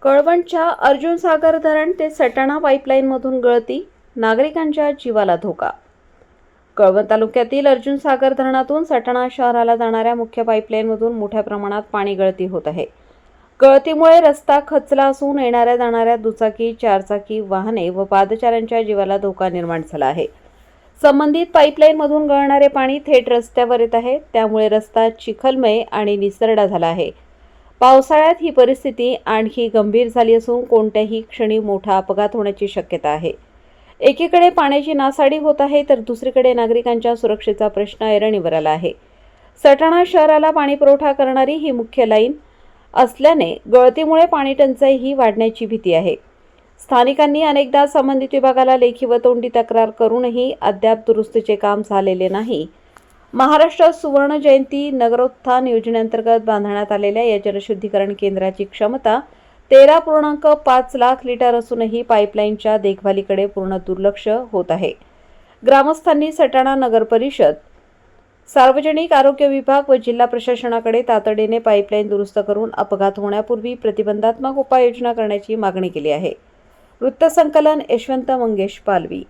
कळवणच्या अर्जुन सागर धरण ते सटाणा पाईपलाईनमधून गळती, नागरिकांच्या जीवाला धोका। कळवण तालुक्यातील अर्जुन सागर धरणातून सटाणा शहराला जाणाऱ्या मुख्य पाईपलाईनमधून मोठ्या प्रमाणात पाणी गळती होत आहे। गळतीमुळे रस्ता खचला असून येणाऱ्या जाणाऱ्या दुचाकी, चारचाकी वाहने व पादचाऱ्यांच्या जीवाला धोका निर्माण झाला आहे। संबंधित पाईपलाईनमधून गळणारे पाणी थेट रस्त्यावर येत आहे, त्यामुळे रस्ता चिखलमय आणि निसरडा झाला आहे। पावसाळ्यात ही परिस्थिती आणखी गंभीर झाली असून कोणत्याही क्षणी मोठा अपघात होण्याची शक्यता आहे। एकीकडे पाण्याची नासाडी होत आहे, तर दुसरीकडे नागरिकांच्या सुरक्षेचा प्रश्न ऐरणीवर आला आहे। सटाणा शहराला पाणी पुरवठा करणारी ही मुख्य लाईन असल्याने गळतीमुळे पाणी टंचाई वाढण्याची भीती आहे। स्थानिकांनी अनेकदा संबंधित विभागाला लेखी व तोंडी तक्रार करूनही अद्याप दुरुस्तीचे काम झालेले नाही। महाराष्ट्र सुवर्ण जयंती नगरोत्थान योजनेअंतर्गत बांधण्यात आलेल्या या जलशुद्धीकरण केंद्राची क्षमता 13.5 लाख लिटर असूनही पाईपलाईनच्या देखभालीकडे पूर्ण दुर्लक्ष होत आहे। ग्रामस्थांनी सटाणा नगर परिषद, सार्वजनिक आरोग्य विभाग व जिल्हा प्रशासनाकडे तातडीने पाईपलाईन दुरुस्त करून अपघात होण्यापूर्वी प्रतिबंधात्मक उपाययोजना करण्याची मागणी केली आहे। वृत्तसंकलन यशवंत मंगेश पालवी।